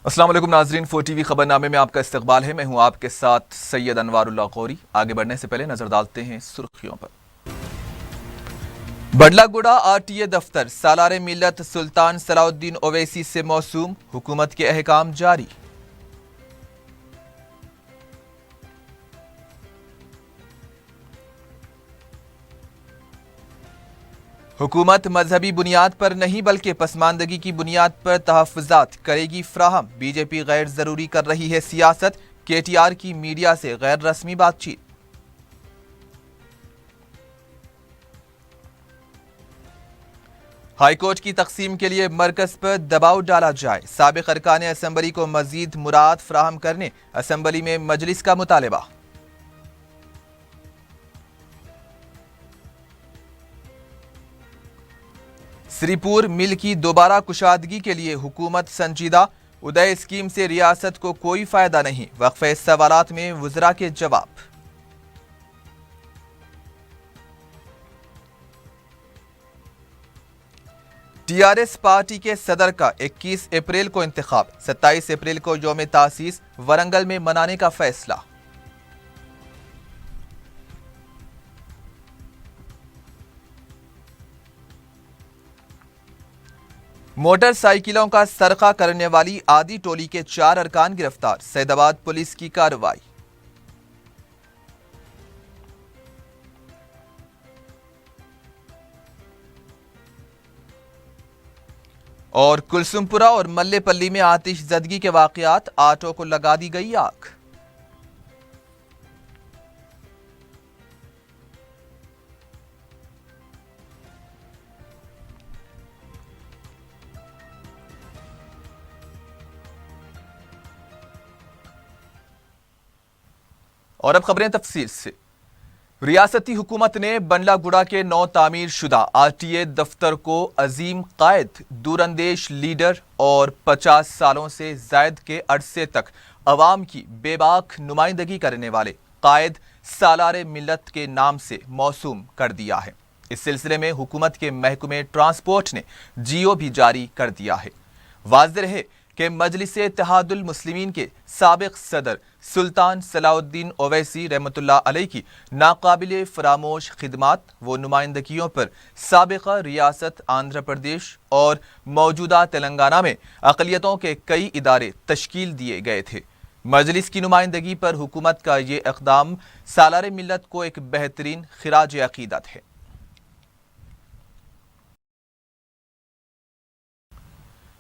अस्सलाम वालेकुम नाजरीन, 4TV खबरनामे में आपका इस्तकबाल है। मैं हूं आपके साथ सैयद अनवारुल्लाह गौरी। आगे बढ़ने से पहले नजर डालते हैं सुर्खियों पर। बडलागुड़ा आरटीए दफ्तर सालारे मिल्लत सुल्तान सलाउद्दीन ओवैसी से मौसूम, हुकूमत के अहकाम जारी। हुकूमत मजहबी बुनियाद पर नहीं बल्कि पसमानदगी की बुनियाद पर तहफ़्फ़ुज़ात करेगी फराहम। बीजेपी गैर ज़रूरी कर रही है सियासत, केटीआर की मीडिया से गैर रस्मी बातचीत। हाईकोर्ट की तकसीम के लिए मरकज पर दबाव डाला जाए, साबिक़ अरकान असम्बली को मजीद मुराद फराहम करने असम्बली में मजलिस का मुतालबा। श्रीपुर मिल की दोबारा कुशादगी के लिए हुकूमत संजीदा, उदय स्कीम से रियासत को कोई फायदा नहीं, वक्फे सवालात में वज़रा के जवाब। टीआरएस पार्टी के सदर का 21 अप्रैल को इंतखाब, 27 अप्रैल को यौम तासीस वरंगल में मनाने का फैसला। मोटरसाइकिलों का सरका करने वाली आदि टोली के 4 अरकान गिरफ्तार, सैदाबाद पुलिस की कार्रवाई। और कुलसुमपुरा और मल्लेपल्ली में आतिशज़दगी के वाक़यात, ऑटो को लगा दी गई आग। और अब खबरें तफसील से। रियासती हुकूमत ने बंडलागुड़ा के नौ तामीर शुदा आरटीए दफ्तर को अजीम कायद, दूरंदेश लीडर और 50 सालों से जायद के अरसे तक अवाम की बेबाक नुमाइंदगी करने वाले कायद सालारे मिल्लत के नाम से मौसूम कर दिया है। इस सिलसिले में हुकूमत के महकमे ट्रांसपोर्ट ने जियो भी जारी कर दिया है। वाज़ेह रहे कि मजलिस इत्तेहादुल मुस्लिमीन के साबिक़ सदर सुल्तान सलाउद्दीन ओवैसी रहमतुल्लाह अलैह की नाकाबिले फरामोश खिदमात व नुमाइंदगियों पर साबिक़ा रियासत आंध्र प्रदेश और मौजूदा तेलंगाना में अक़लियतों के कई इदारे तश्कील दिए गए थे। मजलिस की नुमाइंदगी पर हुकूमत का ये इक़दाम सालारे मिल्लत को एक बेहतरीन खिराज अक़ीदत है।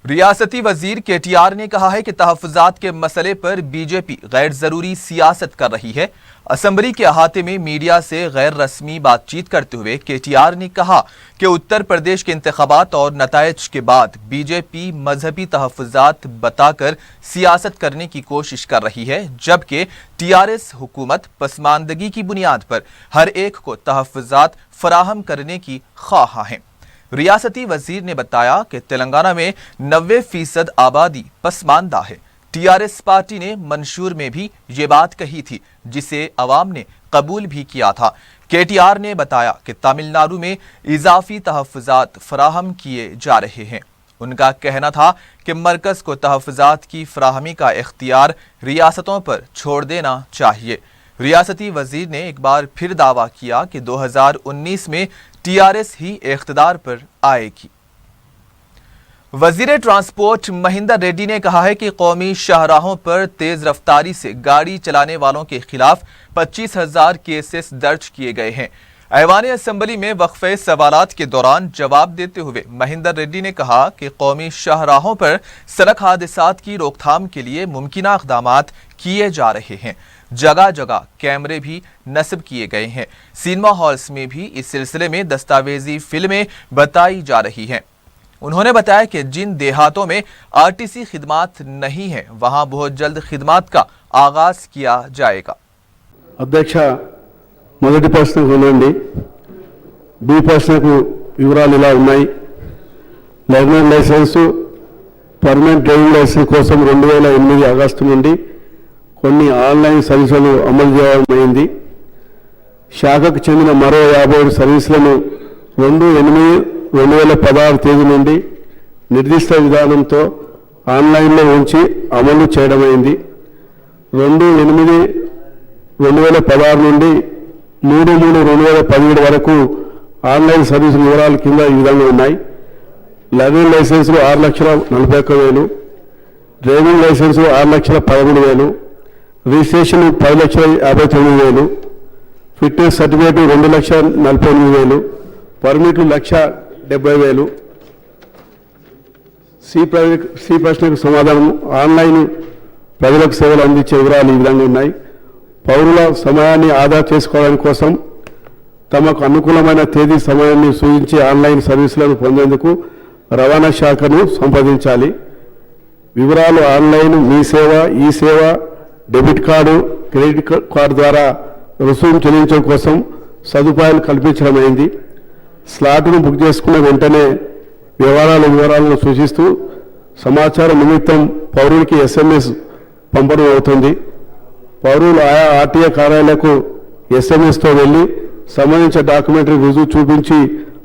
रियासती वजीर केटीआर ने कहा है कि तहफ़्फ़ुज़ात के मसले पर बीजेपी गैर ज़रूरी सियासत कर रही है। असम्बली के अहाते में मीडिया से गैर रस्मी बातचीत करते हुए केटीआर ने कहा कि उत्तर प्रदेश के इंतख़ाबात और नताइज के बाद बीजेपी मजहबी तहफ़्फ़ुज़ात बताकर सियासत करने की कोशिश कर रही है, जबकि टीआरएस हुकूमत पसमानदगी की बुनियाद पर हर एक को तहफ़्फ़ुज़ात फराहम करने की ख्वाह है। रियासती वजीर ने बताया कि तेलंगाना में 90% आबादी पसमानदा है। टीआरएस पार्टी ने मंशूर में भी ये बात कही थी, जिसे अवाम ने कबूल भी किया था। केटीआर ने बताया कि तमिलनाडु में इजाफी तहफ़्फ़ुज़ात फराहम किए जा रहे हैं। उनका कहना था कि मरकज को तहफ़्फ़ुज़ात की फराहमी का इख्तियार रियासतों पर छोड़ देना चाहिए। रियासती वजीर ने एक बार फिर दावा किया कि 2019 में टीआरएस ही इख्तिदार पर आएगी। वजीर ट्रांसपोर्ट महिंदर रेड्डी ने कहा है कि कौमी शाहराहों पर तेज रफ्तारी से गाड़ी चलाने वालों के खिलाफ 25,000 केसेस दर्ज किए गए हैं। ऐवान असम्बली में वक्फे सवालात के दौरान जवाब देते हुए महिंदर रेड्डी ने कहा कि कौमी शाहराहों पर सड़क हादसात की रोकथाम के लिए मुमकिना इक़दामात किए जा रहे हैं। जगह जगह कैमरे भी नस्ब किए गए हैं। सिनेमा हॉल्स में भी इस सिलसिले में दस्तावेजी फिल्में बताई जा रही हैं। उन्होंने बताया कि जिन देहातों में आरटीसी खिदमात नहीं है, वहां बहुत जल्द खिदमात का आगाज किया जाएगा। अध्यक्ष మొదటి ప్రశ్నకు వెళ్ళండి। బి ప్రశ్నకు వివరాలు ఇలా ఉన్నాయి। Learner licence permanent driving licence కోసం 2008 ఆగస్టు నుండి కొన్ని ఆన్లైన్ సర్వీసులు అమలు చేయడమైంది। శాఖకు చెందిన మరో 57 సర్వీసులను 2/8/2016 తేదీ నుండి నిర్దిష్ట విధానంతో ఆన్లైన్లో ఉంచి అమలు చేయడమైంది. 2/8/2016 నుండి 3/3/2017 వరకు ఆన్లైన్ సర్వీసుల వివరాలు కింద ఈ విధంగా ఉన్నాయి. లర్నింగ్ లైసెన్సులు 6,41,000, డ్రైవింగ్ లైసెన్సులు 6,13,000, రిజిస్ట్రేషన్ 10,59,000, ఫిట్నెస్ సర్టిఫికేట్ 2,48,000, పర్మిట్లు 1,70,000. సి ప్రశ్నకు సమాధానం ఆన్లైన్ ప్రజలకు సేవలు అందించే వివరాలు ఈ విధంగా ఉన్నాయి. పౌరుల సమయాన్ని ఆదా చేసుకోవడం కోసం తమకు అనుకూలమైన తేదీ సమయాన్ని సూచించే ఆన్లైన్ సర్వీసులను పొందేందుకు రవాణా శాఖను సంప్రదించాలి. వివరాలు ఆన్లైన్ మీ సేవ, ఈ సేవ, డెబిట్ కార్డు, క్రెడిట్ కార్డు ద్వారా రుసుము చెల్లించడం కోసం సదుపాయాలు కల్పించడమైంది. స్లాట్ను బుక్ చేసుకున్న వెంటనే వివరాలను సూచిస్తూ సమాచారం నిమిత్తం పౌరునికి SMS పంపడం అవుతుంది. పౌరులు ఆయా ఆర్టీఏ కార్యాలయాలకు SMSతో వెళ్ళి సంబంధించిన డాక్యుమెంటరీ రుజువు చూపించి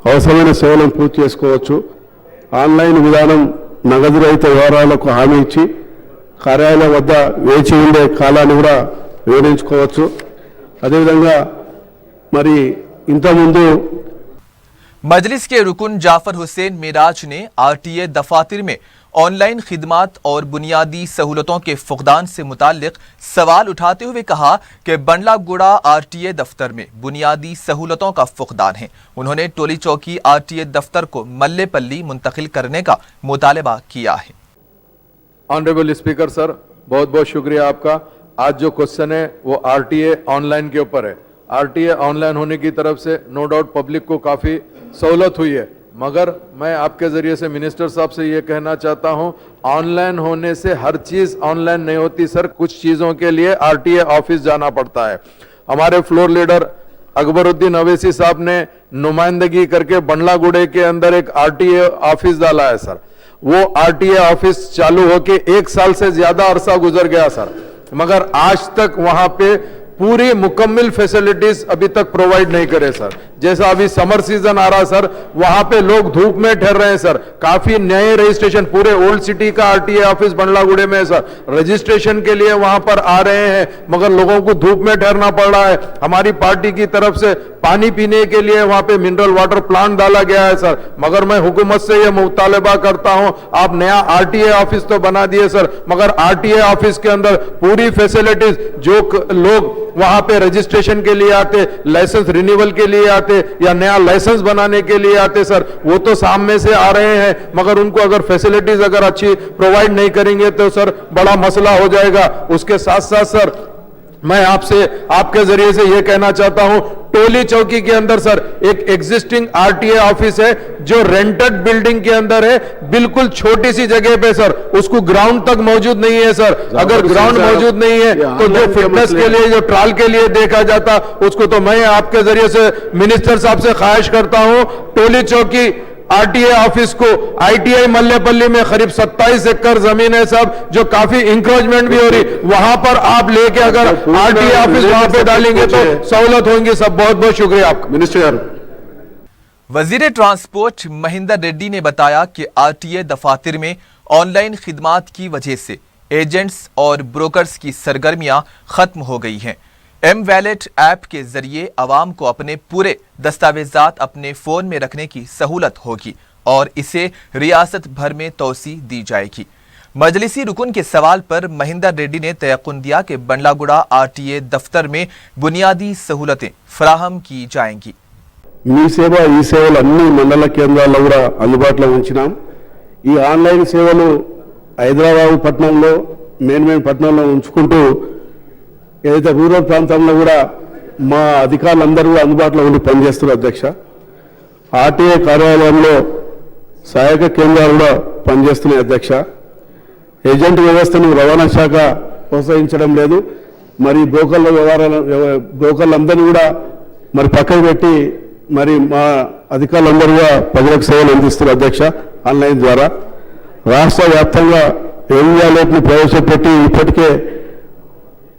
అవసరమైన సేవలను పూర్తి చేసుకోవచ్చు. ఆన్లైన్ విధానం నగదు రహిత వ్యవహారాలకు హామీ ఇచ్చి కార్యాలయం వద్ద వేచి ఉండే కాలాన్ని కూడా వివరించుకోవచ్చు. అదేవిధంగా మరి ఇంతకుముందు मजलिस के रुकन जाफर हुसैन मिराज ने RTA दफातर में ऑनलाइन खिदमात और बुनियादी सहूलतों के फुकदान से मुताल्लिक सवाल उठाते हुए कहा कि बंडलागुड़ा RTA दफ्तर में बुनियादी सहूलतों का फुकदान है. उन्होंने टोली चौकी RTA दफ्तर को मल्लेपल्ली मुंतकिल करने का मुतालबा किया है. ऑनरेबल स्पीकर सर, बहुत बहुत शुक्रिया आपका. आज जो क्वेश्चन है वो RTA ऑनलाइन के ऊपर है. RTA ऑनलाइन होने की तरफ से नो डाउट पब्लिक को काफ़ी सहूलत हुई है, मगर मैं आपके ज़रिए से मिनिस्टर साहब से ये कहना चाहता हूँ, ऑनलाइन होने से हर चीज़ ऑनलाइन नहीं होती सर. कुछ चीज़ों के लिए RTA ऑफिस जाना पड़ता है. हमारे फ्लोर लीडर अकबरुद्दीन अवैसी साहब ने नुमाइंदगी करके बंडलागुड़े के अंदर एक RTA ऑफिस डाला है सर. वो RTA ऑफिस चालू होके 1 साल से ज़्यादा अरसा गुजर गया सर, मगर आज तक वहाँ पे पूरी मुकम्मल फैसिलिटीज अभी तक प्रोवाइड नहीं करे सर. जैसा अभी समर सीजन आ रहा सर, वहां पे लोग धूप में ठहर रहे हैं सर. काफी नए रजिस्ट्रेशन पूरे ओल्ड सिटी का RTA ऑफिस बंडलागुड़े में है सर. रजिस्ट्रेशन के लिए वहां पर आ रहे हैं, मगर लोगों को धूप में ठहरना पड़ रहा है. हमारी पार्टी की तरफ से पानी पीने के लिए वहां पे मिनरल वाटर प्लांट डाला गया है सर. मगर मैं हुकूमत से यह मुतालबा करता हूं, आप नया RTA ऑफिस तो बना दिए सर, मगर RTA ऑफिस के अंदर पूरी फैसिलिटीज जो लोग वहां पे रजिस्ट्रेशन के लिए आते, लाइसेंस रिन्यूअल के लिए आते या नया लाइसेंस बनाने के लिए आते सर, वो तो सामने से आ रहे हैं, मगर उनको अगर फैसिलिटीज अगर अच्छी प्रोवाइड नहीं करेंगे तो सर बड़ा मसला हो जाएगा. उसके साथ साथ सर मैं आपसे आपके जरिए से यह कहना चाहता हूं, टोली चौकी के अंदर सर एक एग्जिस्टिंग RTA ऑफिस है जो रेंटेड बिल्डिंग के अंदर है, बिल्कुल छोटी सी जगह पे सर. उसको ग्राउंड तक मौजूद नहीं है सर. अगर ग्राउंड मौजूद नहीं है तो जो फिटनेस के लिए जो ट्रायल के लिए देखा जाता उसको, तो मैं आपके जरिए से मिनिस्टर साहब से ख्वाहिश करता हूं, टोली चौकी RTA ऑफिस को ITI मल्लेपल्ली में करीब 27 एकड़ जमीन है साहब, जो काफी इंक्रोचमेंट भी हो रही, वहां पर आप लेके अगर RTA ऑफिस वहां पे डालेंगे तो सहूलत होंगी सब. बहुत बहुत शुक्रिया आपका मिनिस्टर. वजीर ट्रांसपोर्ट महेंद्र रेड्डी ने बताया कि RTA दफातर में ऑनलाइन खिदमात की वजह से एजेंट्स और ब्रोकर्स की सरगर्मियां खत्म हो गई हैं. M-वैलेट ऐप के जरिए आवाम को अपने पूरे दस्तावेजात अपने फ़ोन में रखने की सहूलत होगी और इसे रियासत भर में तोसी दी जाएगी. मजलिसी रुकन के सवाल पर महेंद्र रेड्डी ने तयक़ुन दिया कि बंडलागुड़ा RTA दफ्तर में बुनियादी सहूलतें फराहम की जाएंगी. మీ సేవ, ఈ సేవలు అన్ని మండల కేంద్రాల్లో కూడా అందుబాటులో ఉంచినాం. ఈ ఆన్లైన్ సేవలు హైదరాబాద్ పట్టణంలో మెయిన్ పట్టణంలో ఉంచుకుంటూ ఏదైతే రూరల్ ప్రాంతంలో కూడా మా అధికారులందరూ కూడా అందుబాటులో ఉండి పనిచేస్తున్నారు అధ్యక్ష. RTA కార్యాలయంలో సహాయక కేంద్రాలు కూడా పనిచేస్తున్నాయి అధ్యక్ష. ఏజెంట్ వ్యవస్థను రవాణా శాఖ ప్రోత్సహించడం లేదు. మరి బ్రోకర్లందరినీ కూడా మరి పక్కకు పెట్టి మరి మా అధికారులందరూ కూడా ప్రజలకు సేవలు అందిస్తున్నారు అధ్యక్ష. ఆన్లైన్ ద్వారా రాష్ట్ర వ్యాప్తంగా M-వ్యాలెట్ను ప్రవేశపెట్టి ఇప్పటికే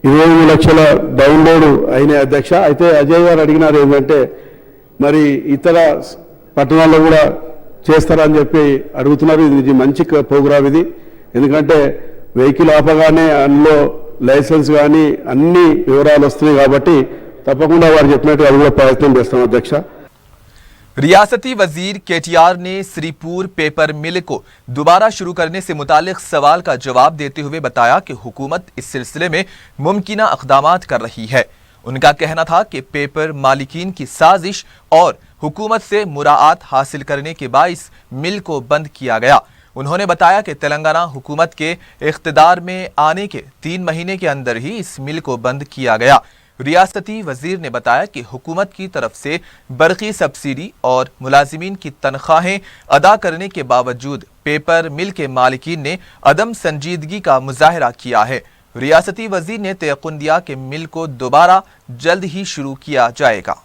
23 లక్షల డౌన్లోడ్ అయినాయి అధ్యక్ష. అయితే అజయ్ గారు అడిగినారు ఏంటంటే మరి ఇతర పట్టణాల్లో కూడా చేస్తారని చెప్పి అడుగుతున్నారు. ఇది మంచి ప్రోగ్రామ్. ఇది ఎందుకంటే వెహికల్ ఆపగానే అందులో లైసెన్స్ కానీ అన్ని వివరాలు వస్తున్నాయి కాబట్టి తప్పకుండా వారు చెప్పినట్టు అది కూడా ప్రయత్నం చేస్తాం అధ్యక్ష. रियासती वजीर केटीआर ने श्रीपुर पेपर मिल को दोबारा शुरू करने से मुतालिक सवाल का जवाब देते हुए बताया कि हुकूमत इस सिलसिले में मुमकिना इक़दामात कर रही है। उनका कहना था कि पेपर मालिकीन की साजिश और हुकूमत से मुराआत हासिल करने के बाइस मिल को बंद किया गया। उन्होंने बताया कि तेलंगाना हुकूमत के इख्तिदार में आने के 3 महीने के अंदर ही इस मिल को बंद किया गया। रियासती वजीर ने बताया कि हुकूमत की तरफ से बरकी सब्सिडी और मुलाजिमीन की तनख्वाहें अदा करने के बावजूद पेपर मिल के मालिकीन ने अदम संजीदगी का मुजाहरा किया है। रियासती वजीर ने तयक़ुन दिया कि मिल को दोबारा जल्द ही शुरू किया जाएगा।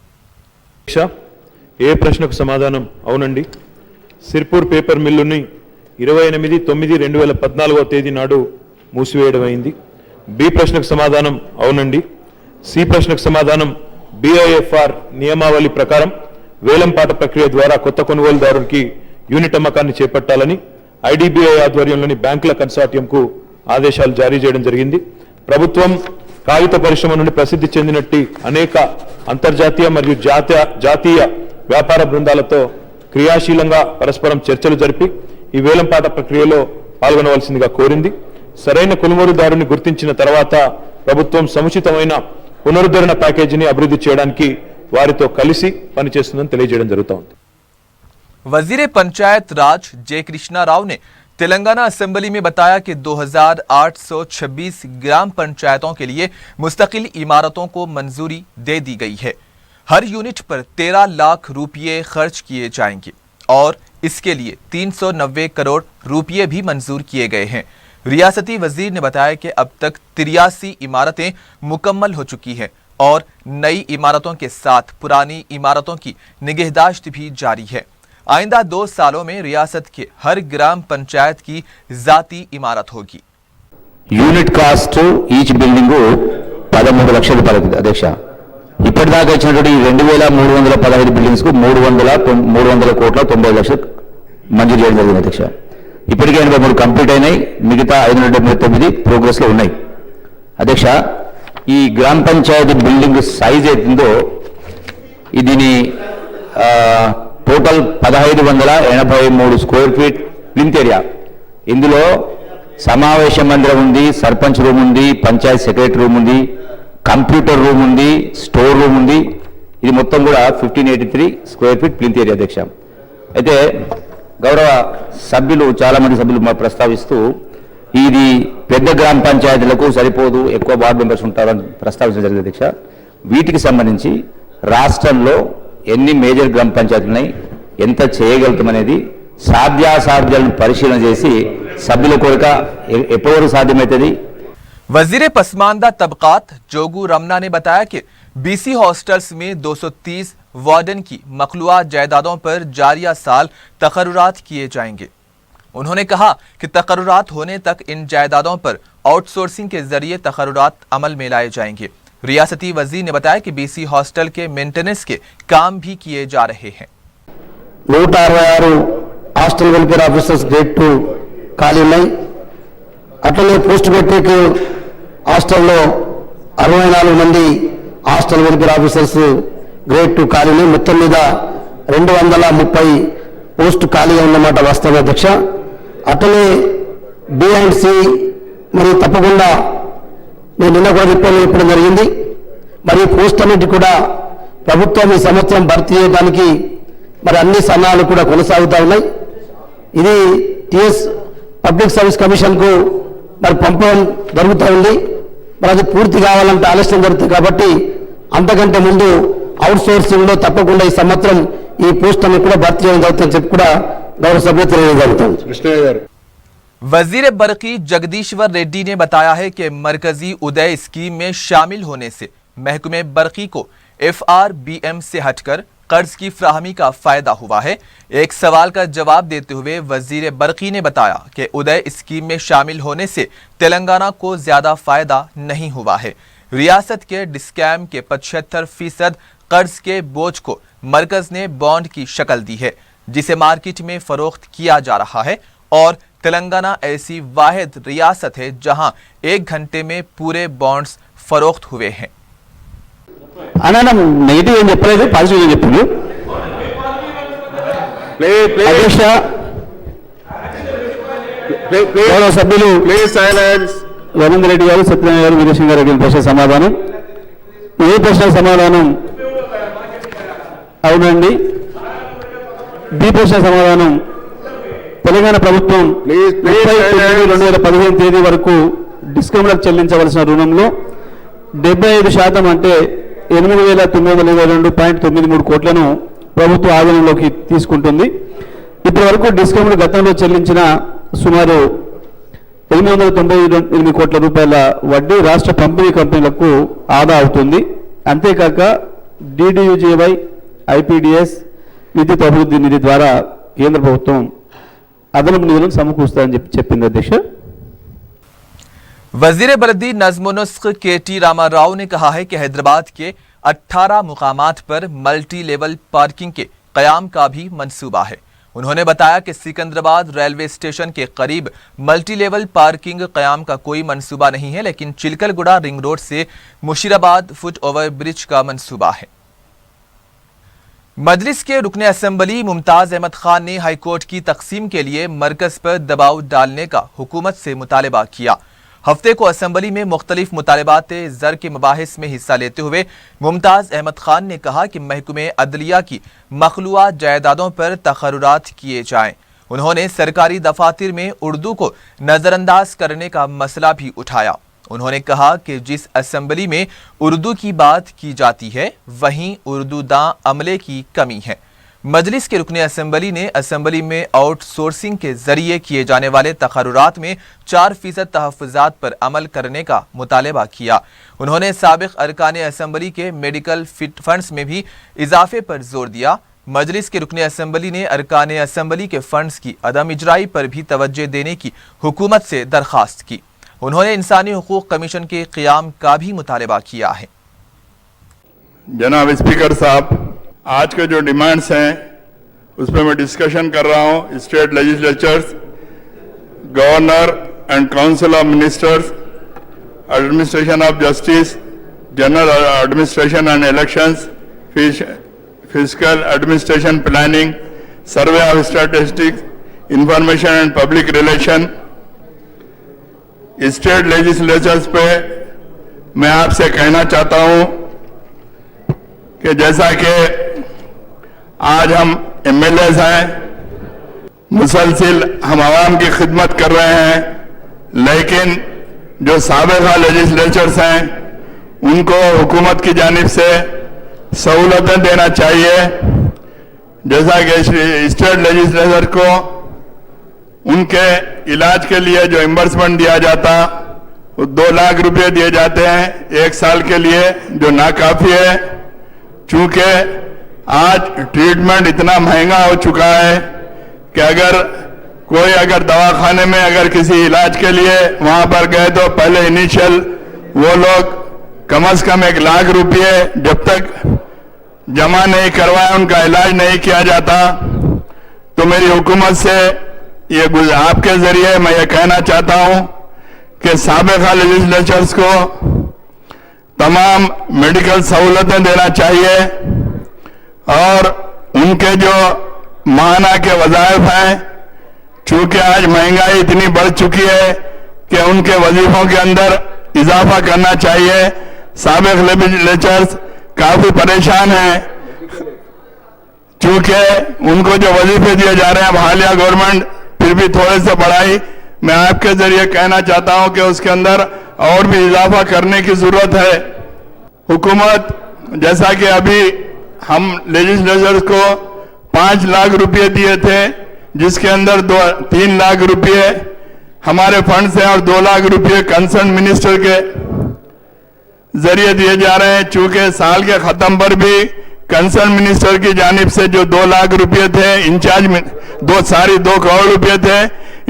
ఏ ప్రశ్నకు సమాధానం అవునండి. సిర్పూర్ పేపర్ మిల్లుని 28/9/2014 తేదీ నాడు మూసివేయడం అయింది. బి ప్రశ్నకు సమాధానం అవునండి. సి ప్రశ్నకు సమాధానం బిఐఎఫ్ఆర్ నియమావళి ప్రకారం వేలంపాట ప్రక్రియ ద్వారా కొత్త కొనుగోలుదారునికి యూనిట్ అమ్మకాన్ని చేపట్టాలని ఐడిబిఐ ఆధ్వర్యంలోని బ్యాంకుల కన్సార్టియంకు ఆదేశాలు జారీ చేయడం జరిగింది. ప్రభుత్వం కాగిత పరిశ్రమ నుండి ప్రసిద్ధి చెందినట్టి అనేక అంతర్జాతీయ మరియు జాతీయ వ్యాపార బృందాలతో క్రియాశీలంగా పరస్పరం చర్చలు జరిపి ఈ వేలంపాట ప్రక్రియలో పాల్గొనవలసిందిగా కోరింది. సరైన కొనుగోలుదారుని గుర్తించిన తర్వాత ప్రభుత్వం సముచితమైన పునరుద్ధరణ ప్యాకేజీని అభివృద్ధి చేయడానికి వారితో కలిసి పనిచేస్తుందని తెలియజేయడం జరుగుతోంది. वजीर पंचायत राज जे कृष्णा राव ने तेलंगाना असेंबली में बताया कि 2826 ग्राम पंचायतों के लिए मुस्तकिल इमारतों को मंजूरी दे दी गई है। हर यूनिट पर 13 लाख रुपये खर्च किए जाएंगे और इसके लिए 390 करोड़ रुपये भी मंजूर किए गए हैं। रियासती वजीर ने बताया कि अब तक 83 इमारतें मुकम्मल हो चुकी हैं और नई इमारतों के साथ पुरानी इमारतों की निगहदाश्त भी जारी है। आइंदा 2 सालों में रियासत के हर ग्राम पंचायत की जाती इमारत होगी। యూనిట్ కాస్ట్ ఈచ్ బిల్డింగ్ 13 లక్షల రూపాయలు అధ్యక్ష. ఇప్పటిదాకా ఇచ్చినటువంటి 2315 బిల్డింగ్స్ కు 300 కోట్ల 90 లక్షలు మంజూరు చేయడం జరిగింది అధ్యక్ష. ఇప్పటికే 83 కంప్లీట్ అయినాయి, మిగతా 579 ప్రోగ్రెస్ లో ఉన్నాయి అధ్యక్ష. ఈ గ్రామ పంచాయతీ బిల్డింగ్ సైజ్ అవుతుందో దీని total 1583 square feet plinth area. ఇందులో సమావేశ మందిరం ఉంది, సర్పంచ్ రూమ్ ఉంది, పంచాయత్ సెక్రటరీ రూమ్ ఉంది, కంప్యూటర్ రూమ్ ఉంది, స్టోర్ రూమ్ ఉంది. ఇది మొత్తం కూడా 1583 స్క్వేర్ ఫీట్ ప్లింత్ ఏరియా అధ్యక్ష. అయితే గౌరవ సభ్యులు చాలా మంది సభ్యులు ప్రస్తావిస్తూ ఇది పెద్ద గ్రామ పంచాయతీలకు సరిపోదు, ఎక్కువ వార్డు మెంబర్స్ ఉంటారని ప్రస్తావించడం జరిగింది అధ్యక్ష. వీటికి సంబంధించి రాష్ట్రంలో ఎన్ని మేజర్ గ్రామ పంచాయతీలు ఉన్నాయి, ఎంత చేయగలుగుతామనేది సాధ్యాసాధ్యాలను పరిశీలన చేసి సభ్యుల కోరిక ఎప్పటివరకు సాధ్యమవుతుంది. वजीर पसमानदा तबकात जोगू रमना ने बताया कि बीसी हॉस्टल्स में 230 वार्डन की मखलूआ जायदादों पर जारिया साल तकर्रुरात किए जाएंगे। उन्होंने कहा कि तकर्रुरात होने तक इन जायदादों पर आउटसोर्सिंग के जरिए तकर्रुरात अमल में लाए जाएंगे। रियासती वजीर ने बताया कि बीसी हॉस्टल के मेंटेनेंस के काम भी किए जा रहे हैं। 166 హాస్టల్ వెల్ఫేర్ ఆఫీసర్స్ గ్రేడ్ 2 ఖాళీ ఉన్నాయి. అట్లనే పోస్ట్ మెట్రిక్ హాస్టల్లో 64 మంది హాస్టల్ వెల్ఫేర్ ఆఫీసర్స్ గ్రేడ్ 2 ఖాళీ ఉన్నాయి. మొత్తం మీద 230 పోస్ట్ ఖాళీగా ఉన్నమాట వాస్తవ అధ్యక్ష. అట్లనే బి అండ్ సి మరి తప్పకుండా నేను నిన్న కూడా చెప్పడం జరిగింది. మరి పోస్ట్ అన్నిటి కూడా ప్రభుత్వం ఈ సంవత్సరం భర్తీ చేయడానికి మరి అన్ని సన్నాహాలు కూడా కొనసాగుతూ ఉన్నాయి. ఇది టిఎస్ పబ్లిక్ సర్వీస్ కమిషన్కు మరి పంపడం జరుగుతూ ఉంది. మరి అది పూర్తి కావాలంటే ఆలస్యం జరుగుతుంది కాబట్టి అంతకంటే ముందు అవుట్ సోర్సింగ్లో తప్పకుండా ఈ సంవత్సరం ఈ పోస్ట్ అన్ని కూడా భర్తీ చేయడం జరుగుతుందని చెప్పి కూడా గౌరవ సభ్యులు తెలియజేయడం జరుగుతుంది. కృష్ణయ్య గారు. वजीर बरकी जगदीश्वर रेड्डी ने बताया है कि मरकजी उदय स्कीम में शामिल होने से महकमे बरकी को FRBM से हटकर कर्ज की फ्राहमी का फायदा हुआ है। एक सवाल का जवाब देते हुए वजीर बरकी ने बताया कि उदय स्कीम में शामिल होने से तेलंगाना को ज्यादा फायदा नहीं हुआ है। रियासत के डिस्कैम के 75% कर्ज के बोझ को मरकज ने बॉन्ड की शक्ल दी है, जिसे मार्केट में फरोख्त किया जा रहा है और तेलंगाना ऐसी वाहिद रियासत है जहां 1 घंटे में पूरे बॉन्ड्स फरोख्त हुए हैं। అన్న నెగిటివ్ ఏం చెప్పలేదు, పాజిటివ్ ఏం చెప్పిండు. అధ్యక్ష, గౌరవ సభ్యులు రవీంద్ర రెడ్డి గారు, సత్యనారాయణ గారు, వీరేశం గారు అడిగిన ప్రశ్న సమాధానం. ఏ ప్రశ్న సమాధానం అవునండి. బి ప్రశ్న సమాధానం తెలంగాణ ప్రభుత్వం 30/9/2015 తేదీ వరకు డిస్కంలకు చెల్లించవలసిన రుణంలో 75% అంటే 8,922.93 కోట్లను ప్రభుత్వ ఆధీనంలోకి తీసుకుంటుంది. ఇప్పటి వరకు డిస్కంలు గతంలో చెల్లించిన సుమారు 898 కోట్ల రూపాయల వడ్డీ రాష్ట్ర పంపిణీ కంపెనీలకు ఆదా అవుతుంది. అంతేకాక DDUGY, IPDS, విద్యుత్ అభివృద్ధి నిధి ద్వారా కేంద్ర ప్రభుత్వం అదనపు నిధులను సమకూరుస్తుందని చెప్పింది అధ్యక్ష. वजीर बलदी नज़्म-ओ-नस्ख KT रामाराव ने कहा है कि हैदराबाद के 18 मुकामात पर मल्टी लेवल पार्किंग के क़याम का भी मंसूबा है। उन्होंने बताया कि सिकंदराबाद रेलवे स्टेशन के करीब मल्टी लेवल पार्किंग क़याम का कोई मंसूबा नहीं है, लेकिन चिलकलगुड़ा रिंग रोड से मुशीराबाद फुट ओवर ब्रिज का मंसूबा है। मजलिस के रुकने असेंबली मुमताज़ अहमद खान ने हाईकोर्ट की तकसीम के लिए मरकज़ पर दबाव डालने का हुकूमत से मुतालबा किया। हफ्ते को असेंबली में मुख्तलिफ मुतालबात ज़र के मबाहिस में हिस्सा लेते हुए मुमताज़ अहमद खान ने कहा कि महकमे अदलिया की मखलूआ जायदादों पर तकर्रुरात किए जाएं। उन्होंने सरकारी दफातर में उर्दू को नज़रअंदाज करने का मसला भी उठाया। उन्होंने कहा कि जिस असेंबली में उर्दू की बात की जाती है वहीं उर्दू दां अमले की कमी है। मजलिस के रुकने असेंबली ने असेंबली में आउटसोर्सिंग के जरिए किए जाने वाले तकर्रुरात में 4% तहफ़्फ़ुज़ात पर अमल करने का मुतालबा किया। उन्होंने साबिक़ अरकान असेंबली के मेडिकल फिट फंड्स में भी इजाफे पर जोर दिया। मजलिस के रुकने असेंबली ने अरकान असेंबली के फंड्स की अदम इजराई पर भी तवज्जो देने की हुकूमत से दरख्वास्त की। उन्होंने इंसानी हुकूक कमीशन के क़याम का भी मुतालबा किया है। जनाब स्पीकर साहब, आज के जो डिमांड्स हैं उस पर मैं डिस्कशन कर रहा हूं। State legislatures, governor and council of ministers, administration of justice, general administration and elections, physical administration planning, survey of statistics, information and public relation, state legislatures पे मैं आपसे कहना चाहता हूं कि जैसा कि आज हम MLAs हैं, मुसलसिल हम आवाम की खिदमत कर रहे हैं, लेकिन जो साबिक़ा लेजिस्लेचर्स हैं उनको हुकूमत की जानिब से सहूलतें देना चाहिए। जैसा कि स्टेट लेजिस्लेचर को उनके इलाज के लिए जो इम्बर्समेंट दिया जाता वो 2 लाख रुपए दिए जाते हैं 1 साल के लिए, जो नाकाफी है। चूंकि आज ट्रीटमेंट इतना महंगा हो चुका है कि अगर दवाखाने में अगर किसी इलाज के लिए वहां पर गए तो पहले इनिशियल वो लोग कम से कम 1 लाख रुपए जब तक जमा नहीं करवाए उनका इलाज नहीं किया जाता। तो मेरी हुकूमत से ये आपके जरिए मैं ये कहना चाहता हूं कि साबिक़ा लेजिस्लेचर्स को तमाम मेडिकल सहूलतें देना चाहिए और उनके जो माहाना के वज़ाइफ हैं, चूंकि आज महंगाई इतनी बढ़ चुकी है कि उनके वजीफों के अंदर इजाफा करना चाहिए। साबिक़ लेजिस्लेचर्स काफी परेशान हैं, चूंकि उनको जो वजीफे दिए जा रहे हैं हालिया गवर्नमेंट फिर भी थोड़े से बढ़ाई। मैं आपके जरिए कहना चाहता हूं कि उसके अंदर और भी इजाफा करने की जरूरत है। हुकूमत, जैसा कि अभी हम लेजिस्लेचर्स को 5 लाख रुपए दिए थे, जिसके अंदर 3 लाख रुपए हमारे फंड से और 2 लाख रुपए कंसर्न मिनिस्टर के जरिए दिए जा रहे हैं। चूंकि साल के खत्म पर भी कंसर्न मिनिस्टर की जानिब से जो 2 लाख रुपए थे इंचार्ज 2 करोड़ रुपए थे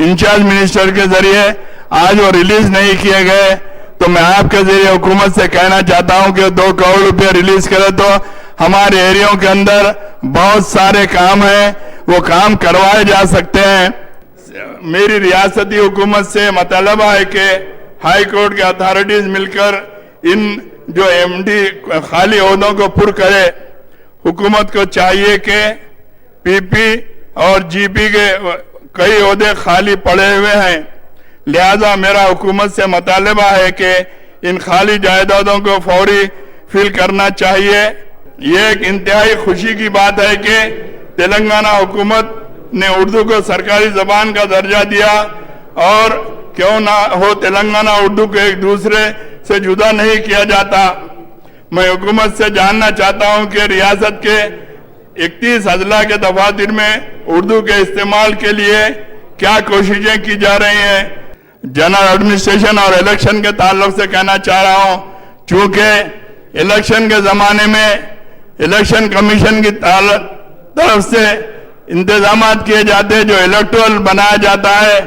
इंचार्ज मिनिस्टर के जरिए आज वो रिलीज नहीं किए गए। तो मैं आपके जरिए हुकूमत से कहना चाहता हूं कि 2 करोड़ रुपए रिलीज करे तो हमारे एरियो के अंदर बहुत सारे काम हैं, वो काम करवाए जा सकते हैं। मेरी रियासती हुकूमत से मतलबा है कि हाई कोर्ट के अथॉरिटीज मिलकर इन जो एमडी खाली ओहदों को पुर करे। हुकूमत को चाहिए कि पीपी और जीपी के कई ओहदे खाली पड़े हुए हैं, लिहाजा मेरा हुकूमत से मुतालबा है कि इन खाली जायदादों को फौरी फिल करना चाहिए। ये एक इंतहाई खुशी की बात है कि तेलंगाना हुकूमत ने उर्दू को सरकारी जबान का दर्जा दिया, और क्यों ना हो तेलंगाना उर्दू को एक दूसरे से जुदा नहीं किया जाता। मैं हुकूमत से जानना चाहता हूं कि रियासत के 31 अजला के दफातर में उर्दू के इस्तेमाल के लिए क्या कोशिशें की जा रही हैं। जनरल एडमिनिस्ट्रेशन और इलेक्शन के ताल्लुक से कहना चाह रहा हूं, चूंकि इलेक्शन के जमाने में इलेक्शन कमीशन की तरफ से इंतजाम किए जाते हैं, जो इलेक्टोरल बनाया जाता है,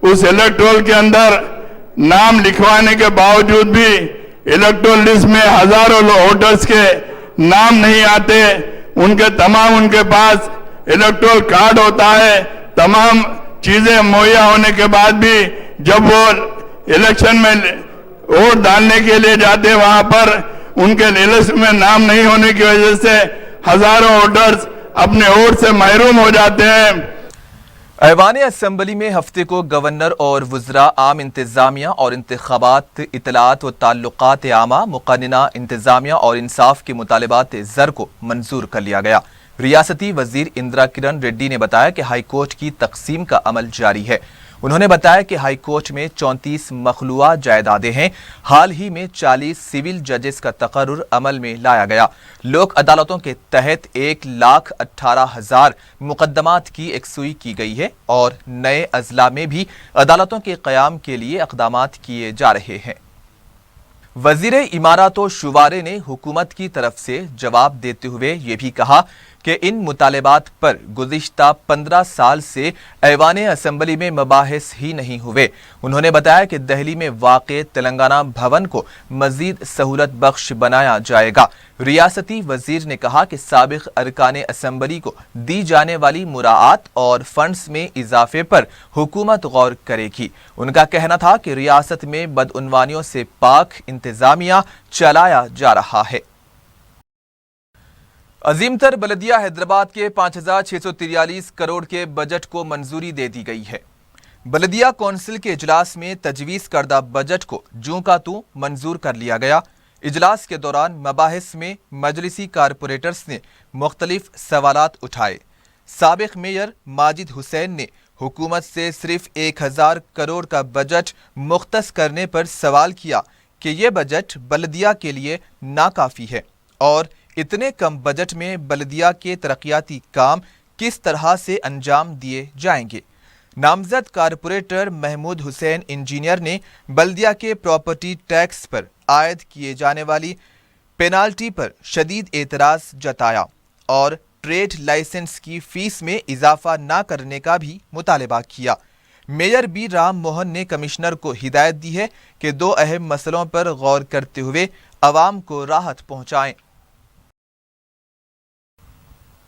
उस इलेक्टोरल के अंदर नाम लिखवाने के बावजूद भी इलेक्टोरल लिस्ट में हजारों वोटर्स के नाम नहीं आते। उनके पास इलेक्टोरल कार्ड होता है, तमाम चीजें मुहैया होने के बाद भी जब वो इलेक्शन में वोट डालने के लिए जाते, वहां पर उनके लिस्ट में नाम नहीं होने की वजह से हजारों वोटर्स अपने वोट से महरूम हो जाते हैं। ऐवान असम्बली में हफ्ते को गवर्नर और वज़रा आम इंतजामिया और इंतखाबात, इतलात व ताल्लुकात आमा, मुक़न्निना इंतजामिया और इंसाफ के मुतालबात ज़र को मंजूर कर लिया गया। रियासती वजीर इंदिरा किरण रेड्डी ने बताया कि हाई कोर्ट की तकसीम का अमल जारी है। उन्होंने बताया कि हाई कोर्ट में 34 मखलूआ जायदादें हैं। हाल ही में 40 सिविल जजेस का तकर्रुर अमल में लाया गया। लोक अदालतों के तहत 1,18,000 मुकदमात की यकसुई की गई है और नए अजला में भी अदालतों के क़याम के लिए इक़दामात किए जा रहे हैं। वज़ीर इमारत व शुमारे ने हुकूमत की तरफ से जवाब देते हुए ये भी कहा कि इन मुतालबात पर गुज़िश्ता 15 साल से ऐवान असम्बली में मबाहिस ही नहीं हुए। उन्होंने बताया कि दिल्ली में वाक़े तेलंगाना भवन को मज़ीद सहूलत बख्श बनाया जाएगा। रियासती वज़ीर ने कहा कि साबिक़ अरकान असम्बली को दी जाने वाली मुराआत और फंड्स में इजाफे पर हुकूमत गौर करेगी। उनका कहना था कि रियासत में बदउनवानियों से पाक इंतज़ामिया चलाया जा रहा है। अजीमतर बलदिया हैदराबाद के 5,643 करोड़ के बजट को मंजूरी दे दी गई है। बलदिया कौंसिल के इजलास में तजवीज़ करदा बजट को जूं का तूं मंजूर कर लिया गया। इजलास के दौरान मबाहिस में मजलिसी कारपोरेटर्स ने मुख्तलिफ सवालात उठाए। साबिक मेयर माजिद हुसैन ने हुकूमत से सिर्फ 1,000 करोड़ का बजट मुख्तस करने पर सवाल किया कि यह बजट बलदिया के लिए नाकाफी है और इतने कम बजट में बलदिया के तरक्याती काम किस तरह से अंजाम दिए जाएंगे। नामजद कारपोरेटर महमूद हुसैन इंजीनियर ने बलदिया के प्रॉपर्टी टैक्स पर आयद किए जाने वाली पेनाल्टी पर शदीद एतराज़ जताया और ट्रेड लाइसेंस की फीस में इजाफा न करने का भी मुतालबा किया। मेयर बी राम मोहन ने कमिश्नर को हिदायत दी है कि 2 अहम मसलों पर गौर करते हुए अवाम को राहत पहुँचाएँ।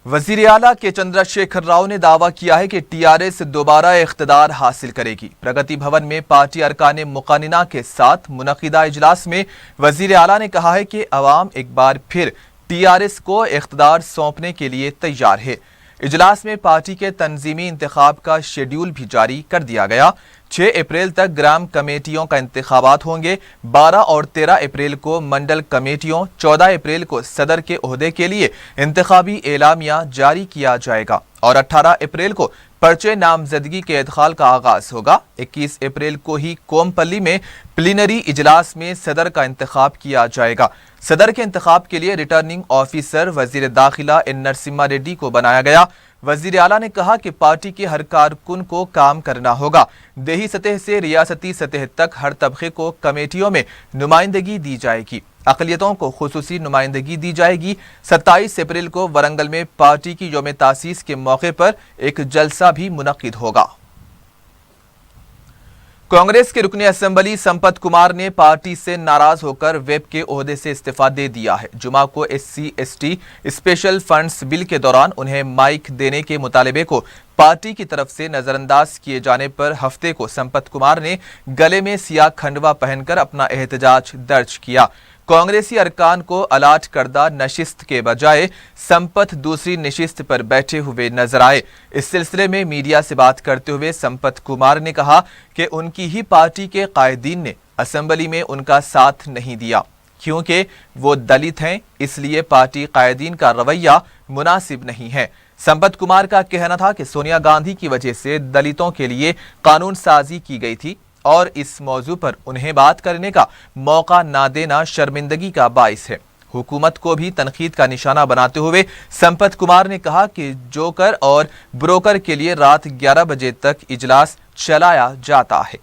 वज़ीर आला के चंद्रशेखर राव ने दावा किया है कि टीआरएस दोबारा इख्तिदार हासिल करेगी। प्रगति भवन में पार्टी अरकान मुक़न्निना के साथ मुनक़िदा इजलास में वज़ीर आला ने कहा है कि अवाम एक बार फिर टीआरएस को इख्तिदार सौंपने के लिए तैयार है। इजलास में पार्टी के तंजीमी इंतखाब का शेड्यूल भी जारी कर दिया गया। 6 अप्रैल तक ग्राम कमेटियों का इंतखाबात होंगे। 12 और 13 अप्रैल को मंडल कमेटियों, 14 अप्रैल को सदर के ओहदे के लिए इंतखाबी एलामिया जारी किया जाएगा और 18 अप्रैल को पर्चे नामजदगी के इदखाल का आगाज होगा। 21 अप्रैल को ही कोमपल्ली में प्लीनरी इजलास में सदर का इंतखाब किया जाएगा। सदर के इंतखाब के लिए रिटर्निंग ऑफिसर वजीर दाखिला एन नरसिम्हा रेड्डी को बनाया गया। वजीर आला ने कहा कि पार्टी के हर कारकुन को काम करना होगा। देही सतह से रियासती सतह तक हर तबके को कमेटियों में नुमाइंदगी दी जाएगी। अक़लियतों को खुसूसी नुमाइंदगी दी जाएगी। 27 अप्रैल को वरंगल में पार्टी की यौम तासीस के मौके पर एक जलसा भी मुनक्किद होगा। कांग्रेस के रुकने असेंबली संपत कुमार ने पार्टी से नाराज होकर वेब के ओहदे से इस्तीफा दे दिया है। जुमा को SC/ST स्पेशल फंड्स बिल के दौरान उन्हें माइक देने के मुतालिबे को पार्टी की तरफ से नजरअंदाज किए जाने पर हफ्ते को संपत कुमार ने गले में सियाह खंडवा पहनकर अपना एहतजाज दर्ज किया। कांग्रेसी अरकान को अलाट करदा नशिस्त के बजाय संपत दूसरी नशिस्त पर बैठे हुए नजर आए। इस सिलसिले में मीडिया से बात करते हुए संपत कुमार ने कहा कि उनकी ही पार्टी के कायदीन ने असेंबली में उनका साथ नहीं दिया क्योंकि वो दलित हैं, इसलिए पार्टी कायदीन का रवैया मुनासिब नहीं है। संपत कुमार का कहना था कि सोनिया गांधी की वजह से दलितों के लिए कानून साजी की गई थी और इस मौजू पर उन्हें बात करने का मौका ना देना शर्मिंदगी का बाइस है। हुकूमत को भी तनकीद का निशाना बनाते हुए संपत कुमार ने कहा कि जोकर और ब्रोकर के लिए रात 11 बजे तक इजलास चलाया जाता है।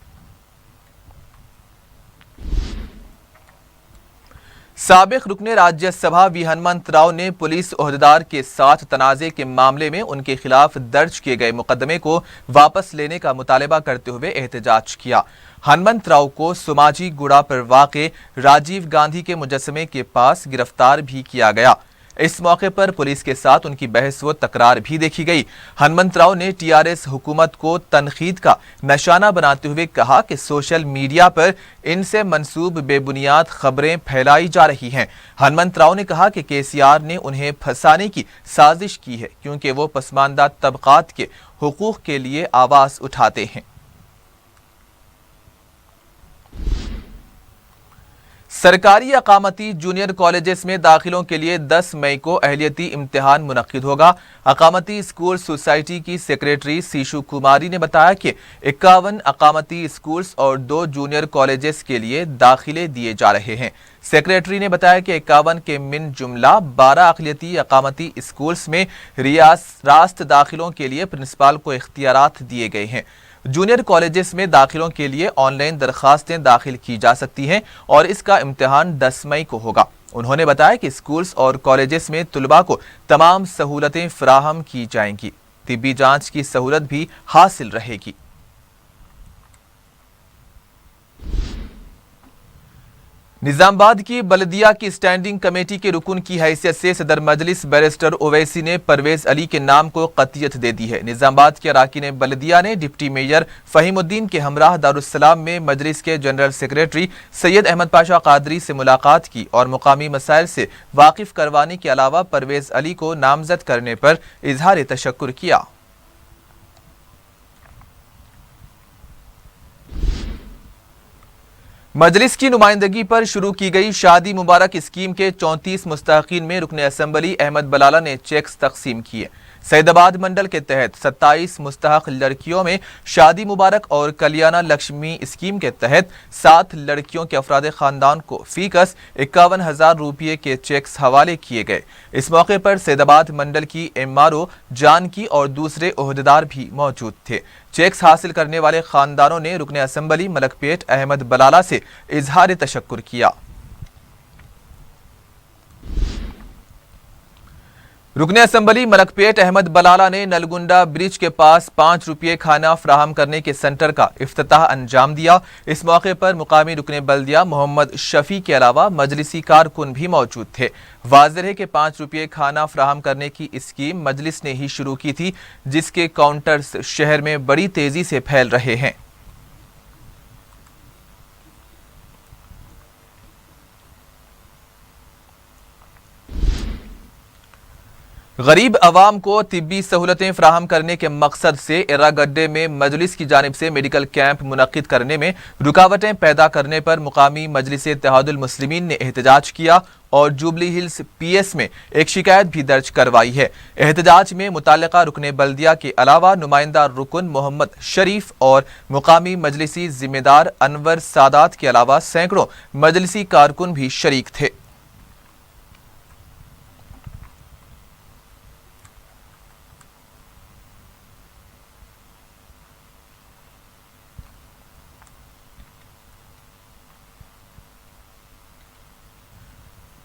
साबिक रुकने राज्यसभा वी हनुमंत राव ने पुलिस ओहदेदार के साथ तनाजे के मामले में उनके खिलाफ दर्ज किए गए मुकदमे को वापस लेने का मुतालबा करते हुए एहतजाज किया। हनुमंत राव को सोमाजी गुड़ा पर वाक़े राजीव गांधी के मुजस्समे के पास गिरफ्तार भी किया गया। इस मौके पर पुलिस के साथ उनकी बहस व तकरार भी देखी गई। हनुमंत राव ने TRS हुकूमत को तनकीद का निशाना बनाते हुए कहा कि सोशल मीडिया पर इनसे मंसूब बेबुनियाद खबरें फैलाई जा रही हैं। हनुमंत राव ने कहा कि KCR ने उन्हें फंसाने की साजिश की है क्योंकि वो पसमानदा तबकात के हुकूक के लिए आवाज उठाते हैं। सरकारी अकामती जूनियर कॉलेजेस में दाखिलों के लिए 10 मई को अहलियती इम्तिहान मुनक्किद होगा। अकामती स्कूल सोसाइटी की सेक्रेटरी सीशु कुमारी ने बताया कि 51 अकामती स्कूल्स और 2 जूनियर कॉलेजेस के लिए दाखिले दिए जा रहे हैं। सेक्रेटरी ने बताया कि 51 के मिन जुमला 12 अक़लियती अकामती स्कूल्स में रास्त दाखिलों के लिए प्रिंसिपाल को इख्तियारात दिए गए हैं। जूनियर कॉलेजेस में दाखिलों के लिए ऑनलाइन दरखास्तें दाखिल की जा सकती हैं और इसका इम्तिहान 10 मई को होगा। उन्होंने बताया कि स्कूल्स और कॉलेजेस में तुलबा को तमाम सहूलतें फराहम की जाएंगी। तिब्बी जांच की सहूलत भी हासिल रहेगी। निजामाबाद की बल्दिया की स्टैंडिंग कमेटी के रुकन की हैसियत से सदर मजलिस बैरिस्टर ओवैसी ने परवेज अली के नाम को कतियत दे दी है। निजामाबाद के अराकीन बल्दिया ने डिप्टी मेयर फहीमुद्दीन के हमराह दारुस्सलाम में मजलिस के जनरल सेक्रेटरी सैयद अहमद पाशा कादरी से मुलाकात की और मुकामी मसाइल से वाकिफ करवाने के अलावा परवेज अली को नामजद करने पर इजहार तशक्कुर किया। मजलिस की नुमाइंदगी पर शुरू की गई शादी मुबारक स्कीम के 34 मुस्तहकीन में रुकने असेंबली अहमद बलाला ने चेक्स तकसीम किए। सैदाबाद मंडल के तहत 27 मुस्तहक लड़कियों में शादी मुबारक और कल्याणा लक्ष्मी स्कीम के तहत 7 लड़कियों के अफराद खानदान को फीकस 51,000 रुपये के चेक्स हवाले किए गए। इस मौके पर सैदाबाद मंडल की MRO जानकी और दूसरे ओहदेदार भी मौजूद थे। चेक्स हासिल करने वाले खानदानों ने रुकने असेंबली मलकपेट अहमद बलाला से इजहार तशक्कुर किया। रुकने असेंबली मलकपेट अहमद बलाला ने नलगुंडा ब्रिज के पास 5 रुपये खाना फराहम करने के सेंटर का इफ्तिताह अंजाम दिया। इस मौके पर मुकामी रुकने बल्दिया मोहम्मद शफी के अलावा मजलिसी कारकुन भी मौजूद थे। वाज़ेह है कि 5 रुपये खाना फराहम करने की स्कीम मजलिस ने ही शुरू की थी, जिसके काउंटर्स शहर में बड़ी तेजी से फैल रहे हैं। गरीब अवाम को तिब्बी सहूलतें फराहम करने के मकसद से एर्रागड्डे में मजलिस की जानिब से मेडिकल कैंप मुनक्किद करने में रुकावटें पैदा करने पर मुकामी मजलिस इत्तेहादुल मुस्लिमीन ने एहतजाज किया और जुबली हिल्स PS में एक शिकायत भी दर्ज करवाई है। एहतजाज में मुताल्लिका रुकने बल्दिया के अलावा नुमाइंदा रुकन मोहम्मद शरीफ और मुकामी मजलिसी जिम्मेदार अनवर सादात के अलावा सैकड़ों मजलिसी कारकुन भी शरीक थे।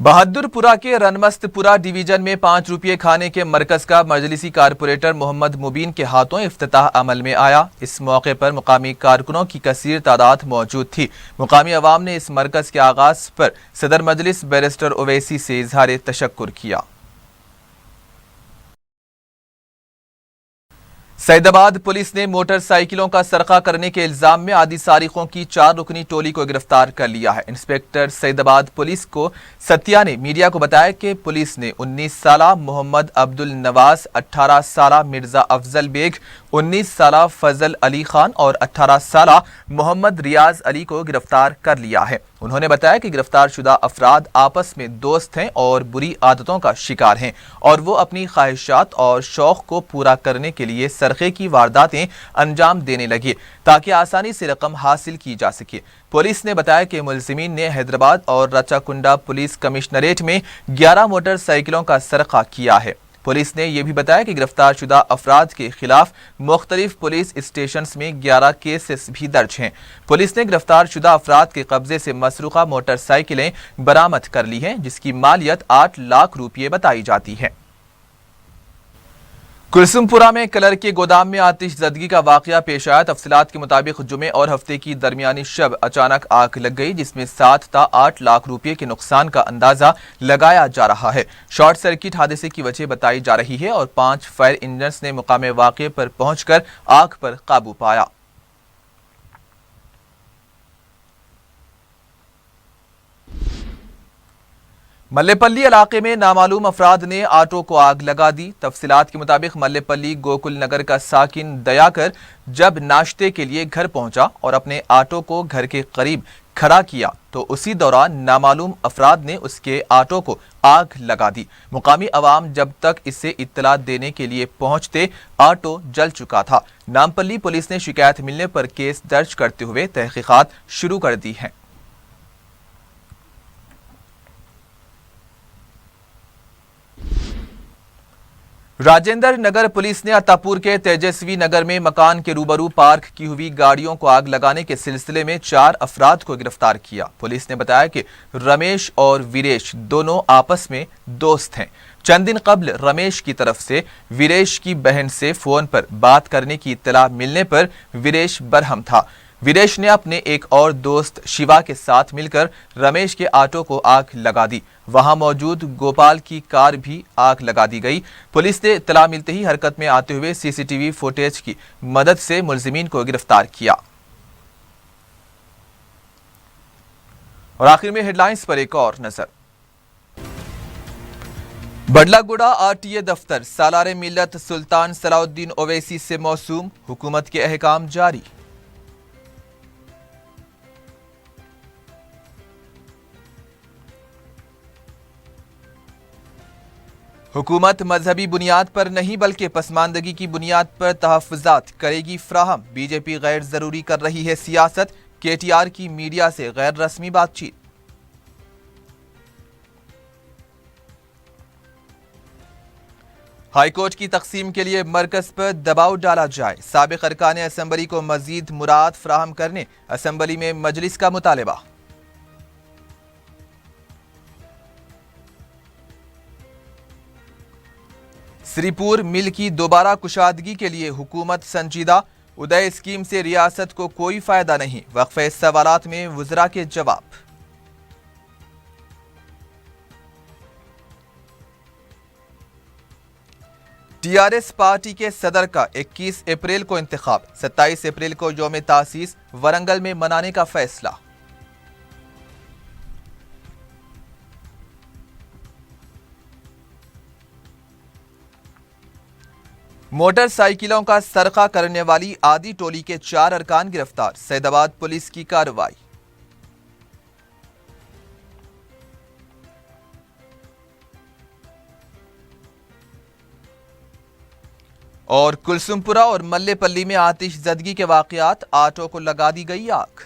बहादुरपुरा के रनमस्तपुरा डिवीजन में 5 रुपये खाने के मरकज का मजलिसी कारपोरेटर मोहम्मद मुबीन के हाथों इफ्तिताह अमल में आया। इस मौके पर मुकामी कारकुनों की कसीर तादाद मौजूद थी। मुकामी अवाम ने इस मरकज के आगाज पर सदर मजलिस बैरिस्टर ओवैसी से इजहार तशक्कुर किया। सैदाबाद पुलिस ने मोटरसाइकिलों का सरका करने के इल्जाम में आदि सारिकों की 4 रुकनी टोली को गिरफ्तार कर लिया है। इंस्पेक्टर सैदाबाद पुलिस को सत्या ने मीडिया को बताया कि पुलिस ने 19 साला मोहम्मद अब्दुल नवाज, 18 साला मिर्जा अफजल बेग, 19 साला फजल अली खान और 18 साला मोहम्मद रियाज अली को गिरफ्तार कर लिया है। उन्होंने बताया कि गिरफ्तार शुदा अफराद आपस में दोस्त हैं और बुरी आदतों का शिकार हैं और वो अपनी ख्वाहिशात और शौक को पूरा करने के लिए सरखे की वारदातें अंजाम देने लगे ताकि आसानी से रकम हासिल की जा सके। पुलिस ने बताया कि मुलजिमीन ने हैदराबाद और रचाकुंडा पुलिस कमिश्नरेट में 11 मोटरसाइकिलों का सरका किया है। पुलिस ने यह भी बताया कि गिरफ्तार शुदा अफराद के खिलाफ मुख्तलिफ पुलिस स्टेशंस में 11 केसेस भी दर्ज हैं। पुलिस ने गिरफ्तार शुदा अफराद के कब्जे से मसरूका मोटरसाइकिलें बरामद कर ली हैं, जिसकी मालियत 8 लाख रुपये बताई जाती है। कुलसुमपुरा में कलर के गोदाम में आतिश ज़दगी का वाकया पेश आया। तफसीलात के मुताबिक जुमे और हफ्ते की दरमियानी शब अचानक आग लग गई, जिसमें 7 था 8 लाख रुपये के नुकसान का अंदाजा लगाया जा रहा है। शॉर्ट सर्किट हादसे की वजह बताई जा रही है और 5 फायर इंजन्स ने मुकामे वाक़े पर पहुंचकर आग पर काबू पाया। मल्लेपल्ली इलाके में नामालूम अफराद ने ऑटो को आग लगा दी। तफसीलात के मुताबिक मल्लेपल्ली गोकुल नगर का साकिन दयाकर जब नाश्ते के लिए घर पहुंचा और अपने ऑटो को घर के करीब खड़ा किया तो उसी दौरान नामालूम अफराद ने उसके ऑटो को आग लगा दी। मुकामी अवाम जब तक इसे इत्तला देने के लिए पहुंचते ऑटो जल चुका था। नामपल्ली पुलिस ने शिकायत मिलने पर केस दर्ज करते हुए तहकीकात शुरू कर दी है। राजेंद्र नगर पुलिस ने अत्तापुर के तेजस्वी नगर में मकान के रूबरू पार्क की हुई गाड़ियों को आग लगाने के सिलसिले में 4 अफराद को गिरफ्तार किया। पुलिस ने बताया कि रमेश और वीरेश दोनों आपस में दोस्त हैं। चंद दिन कबल रमेश की तरफ से वीरेश की बहन से फोन पर बात करने की इत्तला मिलने पर वीरेश बरहम था। वीरेश ने अपने एक और दोस्त शिवा के साथ मिलकर रमेश के ऑटो को आग लगा दी। वहां मौजूद गोपाल की कार भी आग लगा दी गई। पुलिस ने इत्तला मिलते ही हरकत में आते हुए सीसीटीवी फुटेज की मदद से मुलजिमीन को गिरफ्तार किया। और आखिर में हेडलाइंस पर एक और नजर। बडलागुड़ा आरटीए दफ्तर सालारे मिल्लत सुल्तान सलाउद्दीन ओवैसी से मौसूम, हुकूमत के अहकाम जारी। हुकूमत मजहबी बुनियाद पर नहीं बल्कि पसमानदगी की बुनियाद पर तहफ़्फ़ुज़ात करेगी फ्राहम। बीजेपी गैर ज़रूरी कर रही है सियासत। केटीआर की मीडिया से गैर रस्मी बातचीत। हाईकोर्ट की तकसीम के लिए मरकज पर दबाव डाला जाए। साबिक़ अरकान असम्बली को मजीद मुराद फ्राहम करने असम्बली में मजलिस का मुतालबा। श्रीपुर मिल की दोबारा कुशादगी के लिए हुकूमत संजीदा। उदय स्कीम से रियासत को कोई फायदा नहीं, वक्फे सवालात में वज़रा के जवाब। टीआरएस पार्टी के सदर का 21 अप्रैल को इंतखाब, 27 अप्रैल को यौम तासीस वरंगल में मनाने का फैसला। मोटरसाइकिलों का सरका करने वाली आदि टोली के 4 अरकान गिरफ्तार, सैदाबाद पुलिस की कार्रवाई। और कुलसुमपुरा और मल्लेपल्ली में आतिश ज़दगी के वाक़यात, ऑटो को लगा दी गई आग।